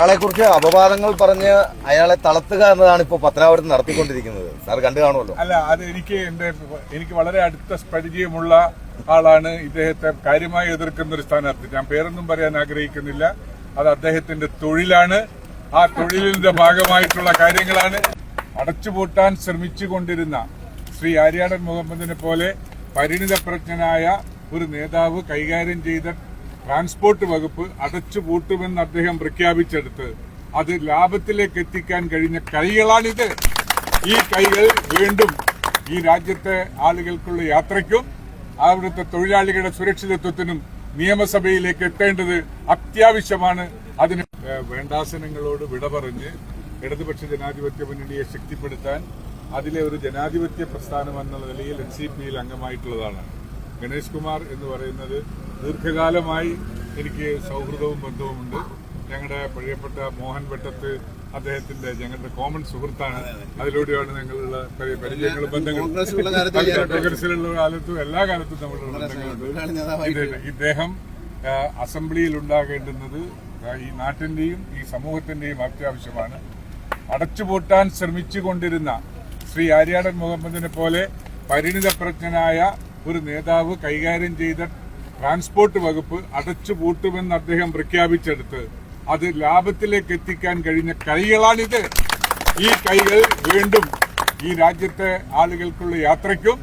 ഒരാളെ കുറിച്ച് അപവാദങ്ങൾ പറഞ്ഞ് അയാളെ തളർത്തുക എന്നതാണ് ഇപ്പോൾ പത്തനാപുരത്ത് നടത്തിക്കൊണ്ടിരിക്കുന്നത്. സാർ കണ്ടു കാണുമല്ലോ. അല്ല, അത് എനിക്ക് വളരെ അടുത്ത പരിചയമുള്ള ആളാണ് ഇദ്ദേഹത്തെ കാര്യമായി എതിർക്കുന്ന ഒരു സ്ഥാനാർത്ഥി. ഞാൻ പേരൊന്നും പറയാൻ ആഗ്രഹിക്കുന്നില്ല. അത് അദ്ദേഹത്തിന്റെ തൊഴിലാണ്. ആ തൊഴിലിന്റെ ഭാഗമായിട്ടുള്ള കാര്യങ്ങളാണ്. അടച്ചുപൂട്ടാൻ ശ്രമിച്ചുകൊണ്ടിരുന്ന ശ്രീ ആര്യാടൻ മുഹമ്മദിനെ പോലെ പരിണിതപ്രജ്ഞനായ ഒരു നേതാവ് കൈകാര്യം ചെയ്ത ട്രാൻസ്പോർട്ട് വകുപ്പ് അടച്ചുപൂട്ടുമെന്ന് അദ്ദേഹം പ്രഖ്യാപിച്ചെടുത്ത് അത് ലാഭത്തിലേക്ക് എത്തിക്കാൻ കഴിഞ്ഞ കൈകളാണിത്. ഈ കൈകൾ വീണ്ടും ഈ രാജ്യത്തെ ആളുകൾക്കുള്ള യാത്രയ്ക്കും അവിടുത്തെ തൊഴിലാളികളുടെ സുരക്ഷിതത്വത്തിനും നിയമസഭയിലേക്ക് എത്തേണ്ടത് അത്യാവശ്യമാണ്. അതിന് വേണ്ടാസനങ്ങളോട് വിട പറഞ്ഞ് ഇടതുപക്ഷ ജനാധിപത്യ മുന്നണിയെ ശക്തിപ്പെടുത്താൻ അതിലെ ഒരു ജനാധിപത്യ പ്രസ്ഥാനം എന്ന നിലയിൽ NCPയിൽ അംഗമായിട്ടുള്ളതാണ്. ഗണേഷ് കുമാർ എന്ന് പറയുന്നത് ദീർഘകാലമായി എനിക്ക് സൗഹൃദവും ബന്ധവുമുണ്ട്. ഞങ്ങളുടെ പ്രിയപ്പെട്ട മോഹൻ വെട്ടത്ത് അദ്ദേഹത്തിന്റെ ഞങ്ങളുടെ കോമൺ സുഹൃത്താണ്. അതിലൂടെയാണ് ഞങ്ങളുള്ള പരിചയങ്ങളും ബന്ധങ്ങളും കോൺഗ്രസിലുള്ള കാലത്തും എല്ലാ കാലത്തും നമ്മളുള്ള ബന്ധങ്ങളുണ്ട്. ഇദ്ദേഹം അസംബ്ലിയിൽ ഉണ്ടാകേണ്ടുന്നത് ഈ നാട്ടിന്റെയും ഈ സമൂഹത്തിന്റെയും അത്യാവശ്യമാണ്. അടച്ചുപൂട്ടാൻ ശ്രമിച്ചുകൊണ്ടിരുന്ന ശ്രീ ആര്യാടൻ മുഹമ്മദിനെ പോലെ പരിണിതപ്രജ്ഞനായ ഒരു നേതാവ് കൈകാര്യം ചെയ്ത ട്രാൻസ്പോർട്ട് വകുപ്പ് അടച്ചുപൂട്ടുമെന്ന് അദ്ദേഹം പ്രഖ്യാപിച്ചെടുത്ത് അത് ലാഭത്തിലേക്ക് എത്തിക്കാൻ കഴിഞ്ഞ കൈകളാണിത്. ഈ കൈകൾ വീണ്ടും ഈ രാജ്യത്തെ ആളുകൾക്കുള്ള യാത്രയ്ക്കും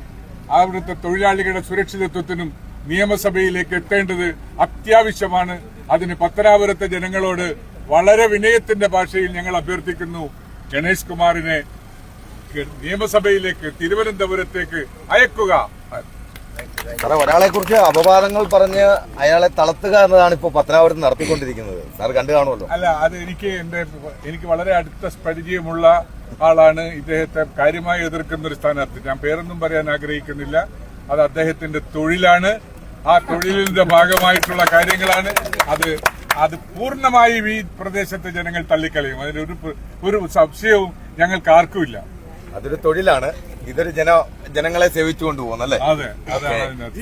അവിടുത്തെ തൊഴിലാളികളുടെ സുരക്ഷിതത്വത്തിനും നിയമസഭയിലേക്ക് എത്തേണ്ടത് അത്യാവശ്യമാണ്. അതിന് പത്തനാപുരത്തെ ജനങ്ങളോട് വളരെ വിനയത്തിന്റെ ഭാഷയിൽ ഞങ്ങൾ അഭ്യർത്ഥിക്കുന്നു. ഗണേഷ് കുമാറിനെ നിയമസഭയിലേക്ക് തിരുവനന്തപുരത്തേക്ക് അയക്കുക. സാറേ, ഒരാളെ കുറിച്ച് അപവാദങ്ങൾ പറഞ്ഞ് അയാളെ തളർത്തുക എന്നതാണ് ഇപ്പോൾ പത്തനാപുരത്ത് നടത്തിക്കൊണ്ടിരിക്കുന്നത്. സാർ കണ്ടു കാണുമല്ലോ. അല്ല, അത് എനിക്ക് വളരെ അടുത്ത പരിചയമുള്ള ആളാണ് ഇദ്ദേഹത്തെ കാര്യമായി എതിർക്കുന്ന ഒരു സ്ഥാനാർത്ഥി. ഞാൻ പേരൊന്നും പറയാൻ ആഗ്രഹിക്കുന്നില്ല. അത് അദ്ദേഹത്തിന്റെ തൊഴിലാണ്. ആ തൊഴിലിന്റെ ഭാഗമായിട്ടുള്ള കാര്യങ്ങളാണ്. അത് പൂർണ്ണമായും ഈ പ്രദേശത്തെ ജനങ്ങൾ തള്ളിക്കളയും. അതിലൊരു സംശയവും ഞങ്ങൾക്ക് ആർക്കുമില്ല. അതൊരു തൊഴിലാണ്. ഇതൊരു ജനങ്ങളെ സേവിച്ചുകൊണ്ട് പോകുന്നല്ലേ? അതെ, അതാണ് അതിനകത്ത്.